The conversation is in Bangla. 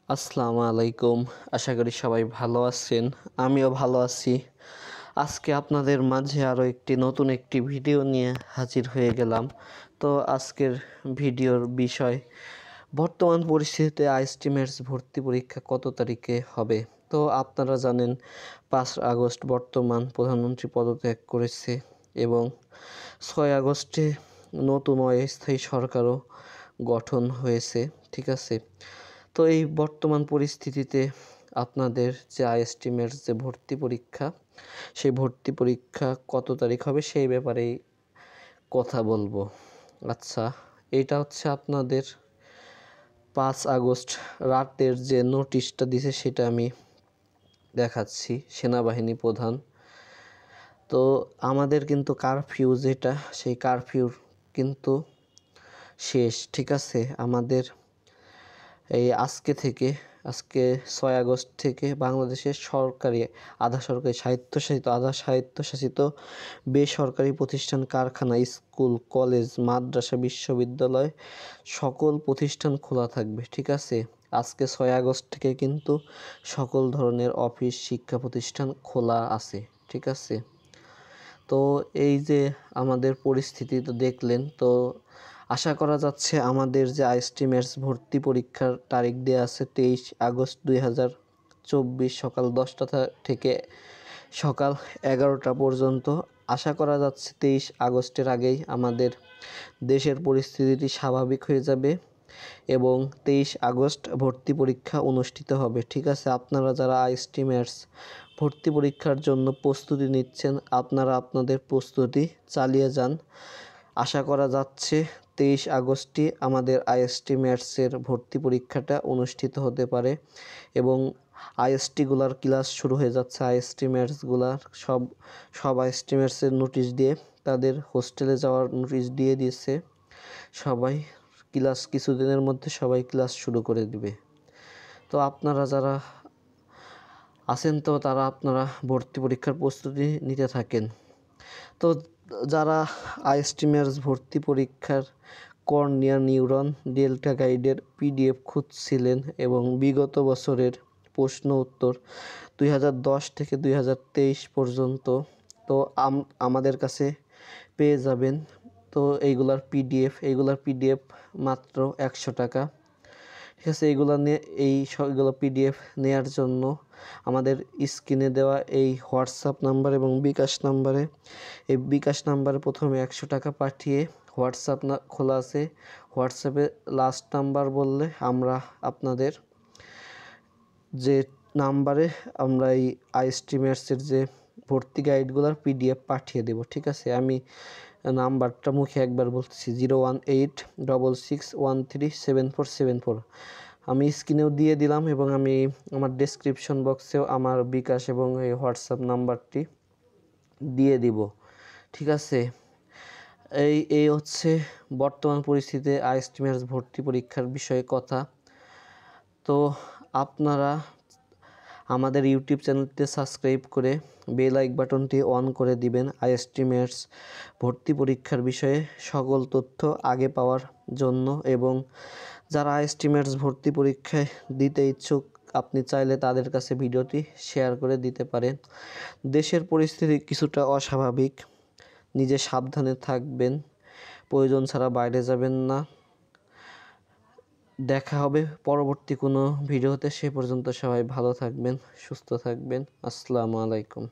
আসসালামু আলাইকুম। আশা করি সবাই ভালো আছেন। আমিও ভালো আছি। আজকে আপনাদের মাঝে আরও নতুন একটি ভিডিও নিয়ে হাজির হয়ে গেলাম। তো আজকের ভিডিওর বিষয়, বর্তমান পরিস্থিতিতে আইএসটি-মেটস ভর্তি পরীক্ষা কত তারিখে হবে। তো আপনারা জানেন 5 আগস্ট বর্তমান প্রধানমন্ত্রী পদত্যাগ করেছে এবং 6 আগস্টে নতুন অস্থায়ী সরকারও গঠন হয়েছে। ঠিক আছে। তো এই বর্তমান পরিস্থিতিতে আপনাদের যে আইএসটি-মেটস যে ভর্তি পরীক্ষা, সেই ভর্তি পরীক্ষা কত তারিখ হবে সেই ব্যাপারেই কথা বলবো। আচ্ছা, এটা হচ্ছে আপনাদের 5 আগস্ট রাতের যে নোটিশটা দিছে সেটা আমি দেখাচ্ছি। সেনাবাহিনী প্রধান, তো আমাদের কিন্তু কারফিউ যেটা, সেই কারফিউ কিন্তু শেষ। ঠিক আছে। আমাদের এই আজকে 6 আগস্ট থেকে বাংলাদেশের সরকারি, আধা সরকারি, স্বায়ত্তশাসিত, আধা স্বায়ত্তশাসিত বেসরকারি প্রতিষ্ঠান, কারখানা, স্কুল, কলেজ, মাদ্রাসা, বিশ্ববিদ্যালয় সকল প্রতিষ্ঠান খোলা থাকবে। ঠিক আছে। আজকে 6 আগস্ট থেকে কিন্তু সকল ধরনের অফিস, শিক্ষা প্রতিষ্ঠান খোলা আছে। ঠিক আছে। তো এই যে আমাদের পরিস্থিতি তো দেখলেন। তো আশা করা যাচ্ছে আমাদের যে আইএসটি-মেটস ভর্তি পরীক্ষার তারিখ দেওয়া আছে 23 আগস্ট 2024 সকাল 10টা থেকে সকাল 11টা পর্যন্ত। আশা করা যাচ্ছে 23 আগস্টের আগেই আমাদের দেশের পরিস্থিতিটি স্বাভাবিক হয়ে যাবে এবং 23 আগস্ট ভর্তি পরীক্ষা অনুষ্ঠিত হবে। ঠিক আছে। আপনারা যারা আইএসটি-মেটস ভর্তি পরীক্ষার জন্য প্রস্তুতি নিচ্ছেন, আপনারা আপনাদের প্রস্তুতি চালিয়ে যান। আশা করা যাচ্ছে 23 আগস্টই আমাদের আইএসটি-মেটসের ভর্তি পরীক্ষাটা অনুষ্ঠিত হতে পারে এবং আইএসটিগুলার ক্লাস শুরু হয়ে যাচ্ছে। আইএসটি-মেটসগুলার সব আইএসটি-মেটসের নোটিশ দিয়ে তাদের হোস্টেলে যাওয়ার নোটিশ দিয়ে দিয়েছে। সবাই ক্লাস কিছুদিনের মধ্যে সবাই ক্লাস শুরু করে দিবে। তো আপনারা যারা আছেন তো আপনারা ভর্তি পরীক্ষার প্রস্তুতি নিতে থাকেন। তো যারা আইএসটি-মেটস ভর্তি পরীক্ষার কর্নিয়া নিউরন ডেল্টা গাইডের পিডিএফ খুঁজছিলেন এবং বিগত বছরের প্রশ্ন উত্তর 2010 থেকে 2023 পর্যন্ত তো আমাদের কাছে পেয়ে যাবেন। তো এইগুলার পিডিএফ মাত্র 100 টাকা। ঠিক আছে। এইগুলো পিডিএফ নেয়ার জন্য আমাদের স্ক্রিনে দেওয়া এই হোয়াটসঅ্যাপ নাম্বার এবং বিকাশ নাম্বারে প্রথমে 100 টাকা পাঠিয়ে হোয়াটসঅ্যাপ খোলা আছে, হোয়াটসঅ্যাপে লাস্ট নাম্বার বললে আমরা আপনাদের যে নাম্বারে আমরা এই আইএসটি-মেটসের যে ভর্তি গাইডগুলোর পিডিএফ পাঠিয়ে দেব। ঠিক আছে। আমি নাম্বারটা মুখে একবার বলতেছি, 01866137474। আমি স্ক্রিনেও দিয়ে দিলাম এবং আমি আমার ডেসক্রিপশন বক্সেও আমার বিকাশ এবং এই হোয়াটসঅ্যাপ নাম্বারটি দিয়ে দিব। ঠিক আছে। এই হচ্ছে বর্তমান পরিস্থিতিতে আইএসটি-মেটস ভর্তি পরীক্ষার বিষয়ে কথা। তো আপনারা আমাদের ইউটিউব চ্যানেলটি সাবস্ক্রাইব করে বেল আইকন বাটনটি অন করে দিবেন আইএসটি-মেটস ভর্তি পরীক্ষার বিষয়ে সকল তথ্য আগে পাওয়ার জন্য। এবং যারা আইএসটি-মেটস ভর্তি পরীক্ষায় দিতে ইচ্ছুক, আপনি চাইলে তাদের কাছে ভিডিওটি শেয়ার করে দিতে পারেন। দেশের পরিস্থিতি কিছুটা অস্বাভাবিক, নিজে সাবধানে থাকবেন, প্রয়োজন ছাড়া বাইরে যাবেন না। দেখা হবে পরবর্তী কোনো ভিডিওতে। সে পর্যন্ত সবাই ভালো থাকবেন, সুস্থ থাকবেন। আসসালামু আলাইকুম।